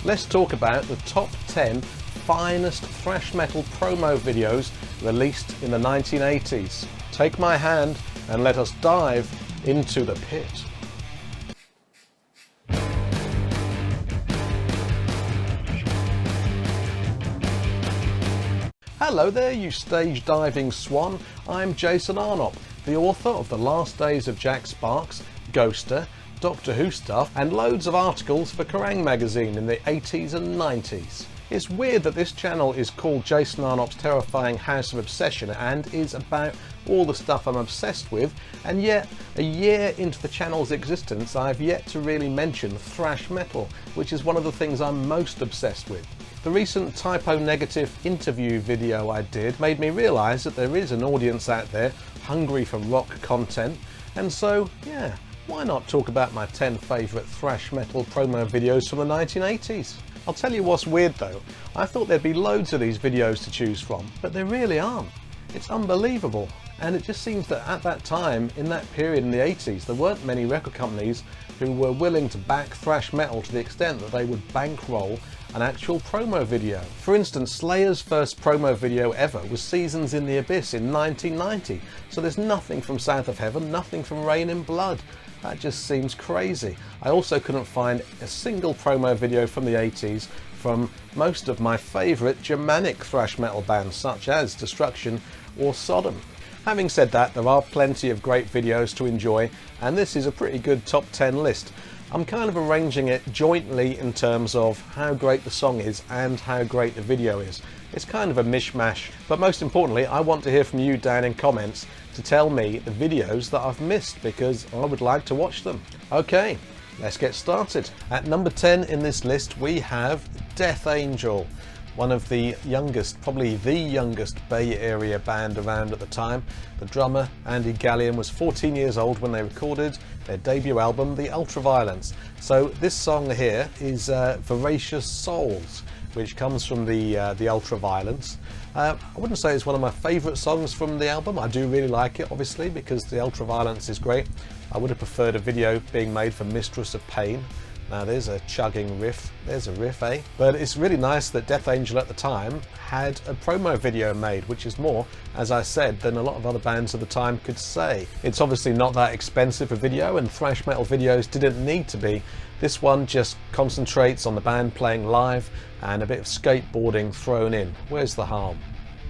let's talk about the top 10 finest thrash metal promo videos released in the 1980s. Take my hand and let us dive into the pit. Hello there, you stage diving swan. I'm Jason Arnott, the author of The Last Days of Jack Sparks, Ghoster, Doctor Who stuff, and loads of articles for Kerrang magazine in the 80s and 90s. It's weird that this channel is called Jason Arnott's Terrifying House of Obsession and is about all the stuff I'm obsessed with, and yet a year into the channel's existence I've yet to really mention thrash metal, which is one of the things I'm most obsessed with. The recent typo negative interview video I did made me realise that there is an audience out there hungry for rock content, and so yeah, why not talk about my 10 favourite thrash metal promo videos from the 1980s? I'll tell you what's weird though, I thought there'd be loads of these videos to choose from, but there really aren't. It's unbelievable, and it just seems that at that time, in that period in the 80s, there weren't many record companies who were willing to back thrash metal to the extent that they would bankroll an actual promo video. For instance, Slayer's first promo video ever was Seasons in the Abyss in 1990, so there's nothing from South of Heaven, nothing from Rain in Blood. That just seems crazy. I also couldn't find a single promo video from the 80s from most of my favourite Germanic thrash metal bands such as Destruction or Sodom. Having said that, there are plenty of great videos to enjoy, and this is a pretty good top 10 list. I'm kind of arranging it jointly in terms of how great the song is and how great the video is. It's kind of a mishmash, but most importantly I want to hear from you down in comments to tell me the videos that I've missed, because I would like to watch them. Okay, let's get started. At number 10 in this list we have Death Angel, one of the youngest, probably the youngest Bay Area band around at the time. The drummer, Andy Gallion, was 14 years old when they recorded their debut album, The Ultraviolence. So this song here is Voracious Souls, which comes from the Ultraviolence. I wouldn't say it's one of my favourite songs from the album. I do really like it, obviously, because the Ultraviolence is great. I would have preferred a video being made for Mistress of Pain. Now there's a chugging riff, there's a riff, eh? But it's really nice that Death Angel at the time had a promo video made, which is more, as I said, than a lot of other bands of the time could say. It's obviously not that expensive a video, and thrash metal videos didn't need to be. This one just concentrates on the band playing live and a bit of skateboarding thrown in. Where's the harm?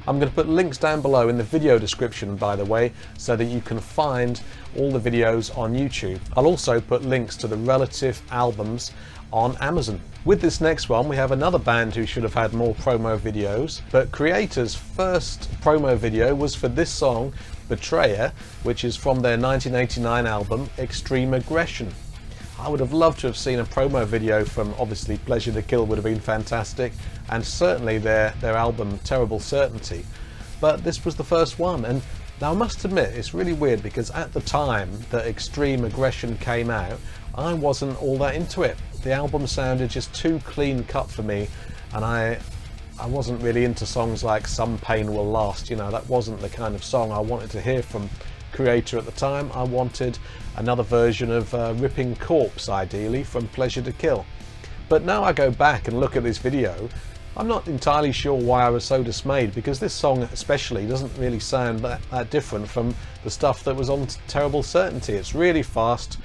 I'm going to put links down below in the video description, by the way, so that you can find all the videos on YouTube. I'll also put links to the relative albums on Amazon. With this next one we have another band who should have had more promo videos, but KREATOR's first promo video was for this song, Betrayer, which is from their 1989 album Extreme Aggression. I would have loved to have seen a promo video from, obviously, Pleasure to Kill would have been fantastic, and certainly their album Terrible Certainty, but this was the first one. And now I must admit it's really weird, because at the time that Extreme Aggression came out I wasn't all that into it. The album sounded just too clean cut for me, and I wasn't really into songs like Some Pain Will Last. You know, that wasn't the kind of song I wanted to hear from KREATOR at the time. I wanted another version of Ripping Corpse, ideally, from Pleasure to Kill. But now I go back and look at this video, I'm not entirely sure why I was so dismayed, because this song especially doesn't really sound that different from the stuff that was on Terrible Certainty. It's really fast,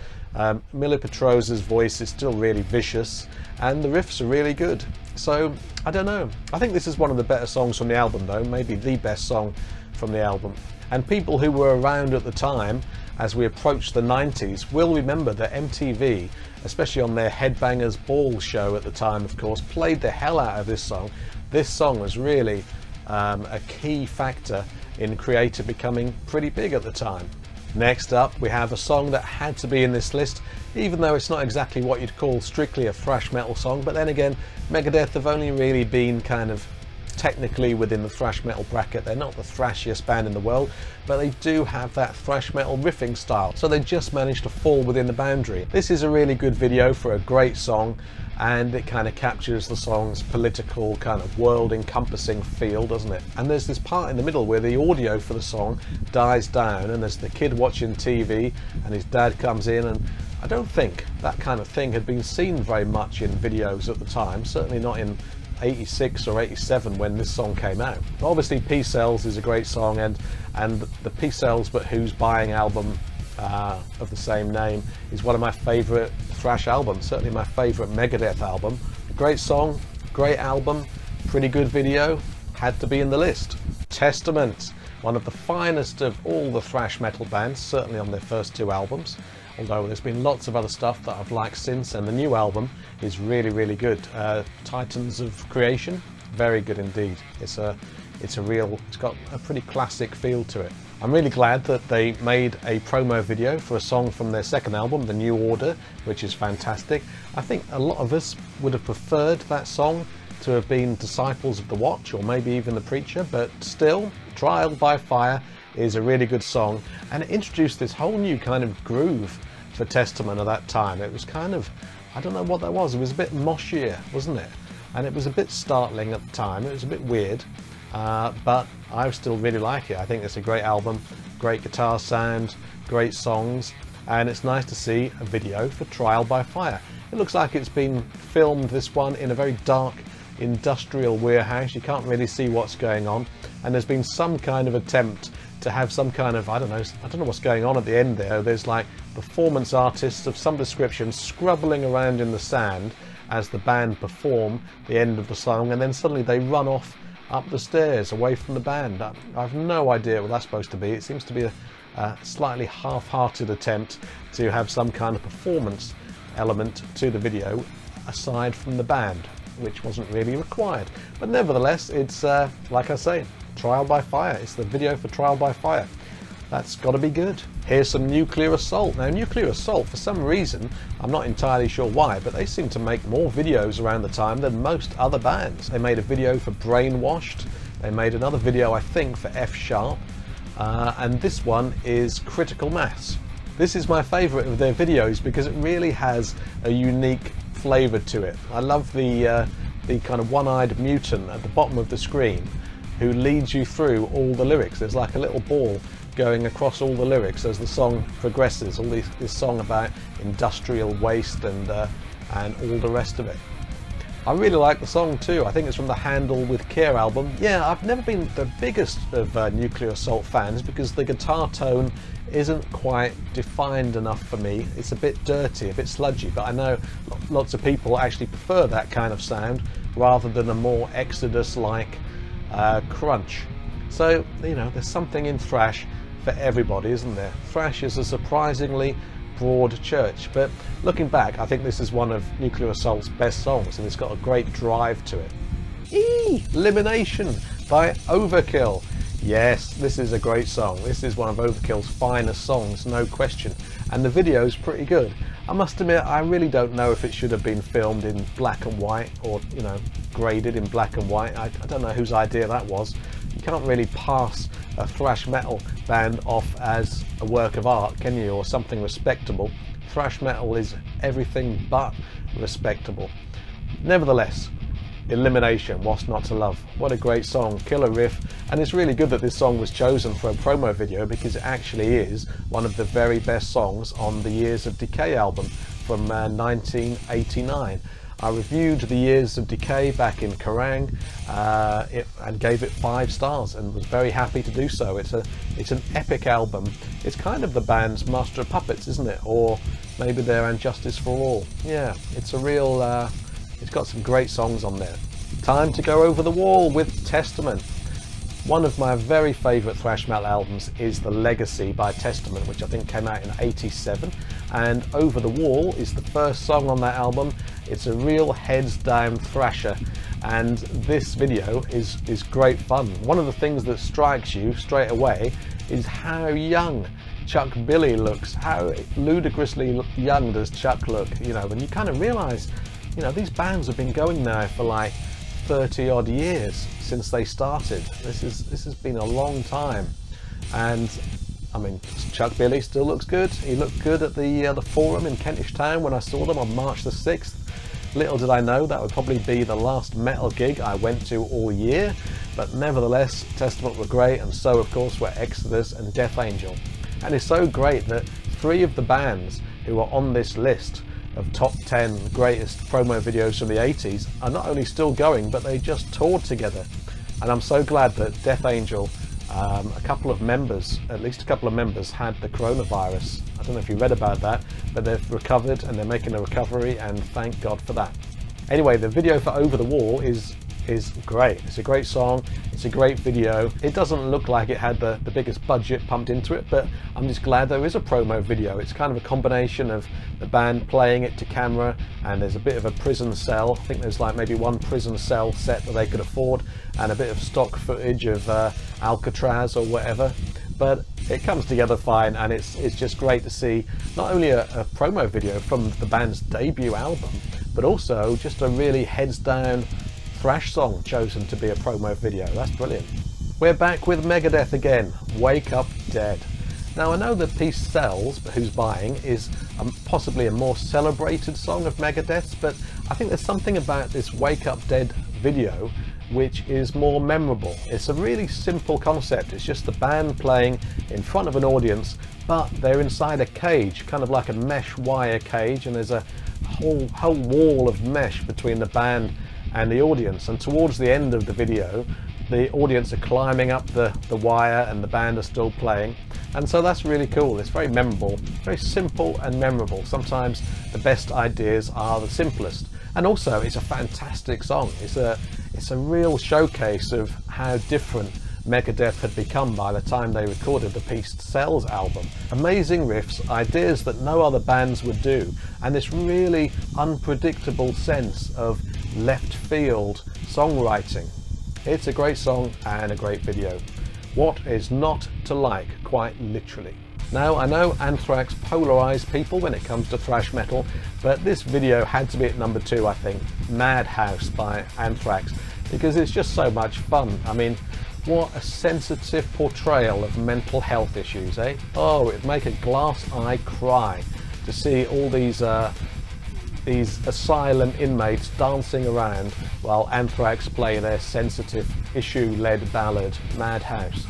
Mille Petrosa's voice is still really vicious, and the riffs are really good. So I don't know, I think this is one of the better songs from the album though, maybe the best song from the album. And people who were around at the time, as we approach the 90s, will remember that MTV, especially on their Headbangers Ball show at the time, of course, played the hell out of this song. This song was really a key factor in KREATOR becoming pretty big at the time. Next up, we have a song that had to be in this list, even though it's not exactly what you'd call strictly a thrash metal song, but then again, Megadeth have only really been kind of technically within the thrash metal bracket. They're not the thrashiest band in the world, but they do have that thrash metal riffing style, so they just managed to fall within the boundary. This is a really good video for a great song, and it kind of captures the song's political kind of world encompassing feel, doesn't it? And there's this part in the middle where the audio for the song dies down, and there's the kid watching TV and his dad comes in, and I don't think that kind of thing had been seen very much in videos at the time, certainly not in 86 or 87 when this song came out. Obviously Peace Sells is a great song, and the Peace Sells But Who's Buying album of the same name is one of my favourite thrash albums, certainly my favourite Megadeth album. Great song, great album, pretty good video, had to be in the list. Testament, one of the finest of all the thrash metal bands, certainly on their first two albums, although there's been lots of other stuff that I've liked since, and the new album is really, really good. Titans of Creation, very good indeed. It's got a pretty classic feel to it. I'm really glad that they made a promo video for a song from their second album, The New Order, which is fantastic. I think a lot of us would have preferred that song to have been Disciples of the Watch, or maybe even The Preacher, but still, Trial by Fire is a really good song, and it introduced this whole new kind of groove for Testament at that time. It was kind of, I don't know what that was, it was a bit moshier, wasn't it? And it was a bit startling at the time, it was a bit weird, but I still really like it. I think it's a great album, great guitar sound, great songs, and it's nice to see a video for Trial by Fire. It looks like it's been filmed, this one, in a very dark industrial warehouse. You can't really see what's going on, and there's been some kind of attempt to have some kind of, I don't know what's going on at the end there. There's like performance artists of some description scrubbling around in the sand as the band perform the end of the song, and then suddenly they run off up the stairs away from the band. I've no idea what that's supposed to be. It seems to be a slightly half-hearted attempt to have some kind of performance element to the video aside from the band, which wasn't really required. But nevertheless, it's like I say, Trial by Fire. It's the video for Trial by Fire. That's got to be good. Here's some Nuclear Assault. Now, Nuclear Assault, for some reason, I'm not entirely sure why, but they seem to make more videos around the time than most other bands. They made a video for Brainwashed. They made another video, I think, for F Sharp. And this one is Critical Mass. This is my favourite of their videos because it really has a unique flavour to it. I love the kind of one-eyed mutant at the bottom of the screen who leads you through all the lyrics. There's like a little ball going across all the lyrics as the song progresses, all this song about industrial waste and all the rest of it. I really like the song too. I think it's from the Handle with Care album. Yeah, I've never been the biggest of Nuclear Assault fans because the guitar tone isn't quite defined enough for me. It's a bit dirty, a bit sludgy, but I know lots of people actually prefer that kind of sound rather than a more Exodus-like crunch. So, you know, there's something in thrash for everybody, isn't there? Thrash is a surprisingly broad church, but looking back, I think this is one of Nuclear Assault's best songs, and it's got a great drive to it. Elimination by Overkill. Yes, this is a great song. This is one of Overkill's finest songs, no question, and the video's pretty good. I must admit, I really don't know if it should have been filmed in black and white, or, you know, graded in black and white. I don't know whose idea that was. You can't really pass a thrash metal band off as a work of art, can you, or something respectable. Thrash metal is everything but respectable. Nevertheless, Elimination, what's not to love? What a great song, killer riff, and it's really good that this song was chosen for a promo video because it actually is one of the very best songs on the Years of Decay album from 1989. I reviewed the Years of Decay back in Kerrang and gave it 5 stars and was very happy to do so. It's an epic album. It's kind of the band's Master of Puppets, isn't it? Or maybe their And Justice for All. Yeah, it's a real, it's got some great songs on there. Time to go over the wall with Testament. One of my very favourite thrash metal albums is The Legacy by Testament, which I think came out in '87, and Over the Wall is the first song on that album. It's a real heads down thrasher, and this video is great fun. One of the things that strikes you straight away is how young Chuck Billy looks. How ludicrously young does Chuck look, you know, and you kind of realise, you know, these bands have been going now for like 30 odd years since they started. This has been a long time, and I mean, Chuck Billy still looks good. He looked good at the Forum in Kentish Town when I saw them on March the 6th. Little did I know that would probably be the last metal gig I went to all year, but nevertheless, Testament were great, and so of course were Exodus and Death Angel. And it's so great that 3 of the bands who are on this list of top 10 greatest promo videos from the 80s are not only still going, but they just toured together. And I'm so glad that Death Angel, a couple of members, at least a couple of members, had the coronavirus. I don't know if you read about that, but they've recovered and they're making a recovery, and thank God for that. Anyway, the video for Over the Wall is great. It's a great song, it's a great video. It doesn't look like it had the biggest budget pumped into it, but I'm just glad there is a promo video. It's kind of a combination of the band playing it to camera, and there's a bit of a prison cell. I think there's like maybe one prison cell set that they could afford, and a bit of stock footage of Alcatraz or whatever. But it comes together fine, and it's just great to see not only a promo video from the band's debut album, but also just a really heads down thrash song chosen to be a promo video. That's brilliant. We're back with Megadeth again, Wake Up Dead. Now I know that Peace Sells, but Who's Buying is possibly a more celebrated song of Megadeth's, but I think there's something about this Wake Up Dead video which is more memorable. It's a really simple concept. It's just the band playing in front of an audience, but they're inside a cage, kind of like a mesh wire cage, and there's a whole wall of mesh between the band and the audience, and towards the end of the video the audience are climbing up the wire and the band are still playing, and so that's really cool. It's very memorable, very simple and memorable. Sometimes the best ideas are the simplest, and also it's a fantastic song. It's a real showcase of how different Megadeth had become by the time they recorded the Peace Sells album. Amazing riffs, ideas that no other bands would do, and this really unpredictable sense of left field songwriting. It's a great song and a great video. What is not to like, quite literally? Now, I know Anthrax polarised people when it comes to thrash metal, but this video had to be at number 2, I think, Madhouse by Anthrax, because it's just so much fun. I mean, what a sensitive portrayal of mental health issues, eh? Oh, it'd make a glass eye cry to see all these asylum inmates dancing around while Anthrax play their sensitive issue-led ballad, Madhouse.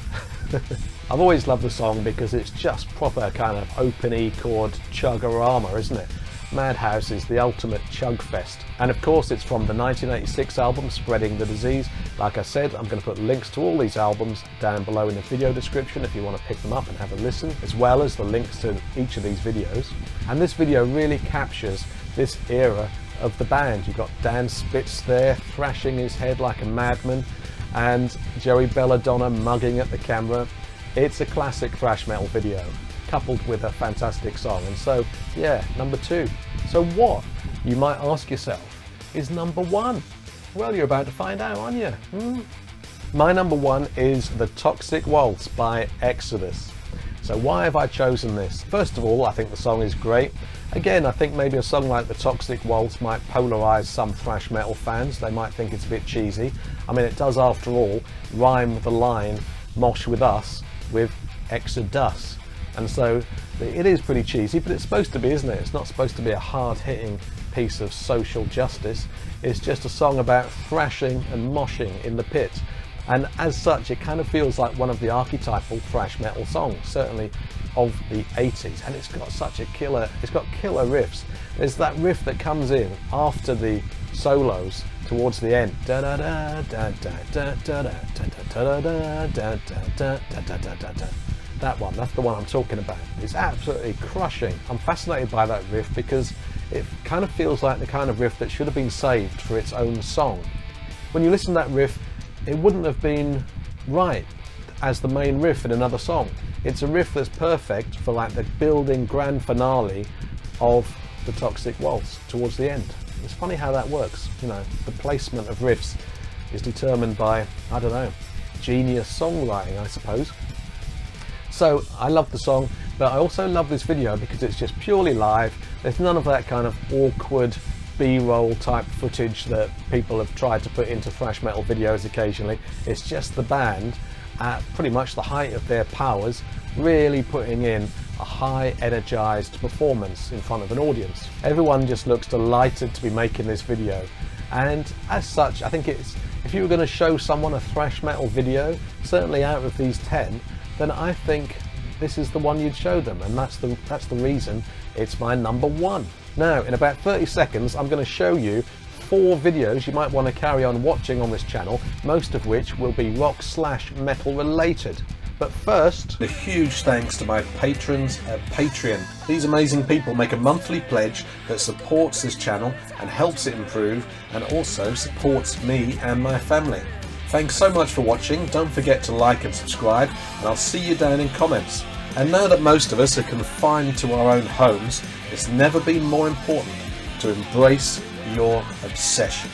I've always loved the song because it's just proper kind of open E chord chug-a-rama, isn't it? Madhouse is the ultimate chug fest. And of course it's from the 1986 album Spreading the Disease. Like I said, I'm going to put links to all these albums down below in the video description if you want to pick them up and have a listen, as well as the links to each of these videos. And this video really captures this era of the band. You've got Dan Spitz there thrashing his head like a madman, and Joey Belladonna mugging at the camera. It's a classic thrash metal video, coupled with a fantastic song. And so, yeah, number 2. So what, you might ask yourself, is number 1? Well, you're about to find out, aren't you? My number 1 is The Toxic Waltz by Exodus. So why have I chosen this? First of all, I think the song is great. Again, I think maybe a song like The Toxic Waltz might polarise some thrash metal fans. They might think it's a bit cheesy. I mean, it does, after all, rhyme the line "mosh with us" with Exodus. And so it is pretty cheesy, but it's supposed to be, isn't it? It's not supposed to be a hard-hitting piece of social justice. It's just a song about thrashing and moshing in the pit. And as such, it kind of feels like one of the archetypal thrash metal songs, certainly of the 80s. And it's got such a killer, it's got killer riffs. There's that riff that comes in after the solos towards the end. That one, that's the one I'm talking about. It's absolutely crushing. I'm fascinated by that riff because it kind of feels like the kind of riff that should have been saved for its own song. When you listen to that riff, it wouldn't have been right as the main riff in another song. It's a riff that's perfect for like the building grand finale of The Toxic Waltz towards the end. It's funny how that works, you know, the placement of riffs is determined by, I don't know, genius songwriting, I suppose. So I love the song, but I also love this video because it's just purely live. There's none of that kind of awkward B-roll type footage that people have tried to put into thrash metal videos occasionally. It's just the band at pretty much the height of their powers, really putting in a high energized performance in front of an audience. Everyone just looks delighted to be making this video, and as such I think it's, if you were going to show someone a thrash metal video, certainly out of these 10, then I think this is the one you'd show them, and that's the reason it's my number 1. Now, in about 30 seconds, I'm going to show you 4 videos you might want to carry on watching on this channel, most of which will be rock/metal related. But first, a huge thanks to my patrons at Patreon. These amazing people make a monthly pledge that supports this channel and helps it improve, and also supports me and my family. Thanks so much for watching. Don't forget to like and subscribe, and I'll see you down in comments. And now that most of us are confined to our own homes, it's never been more important to embrace your obsession.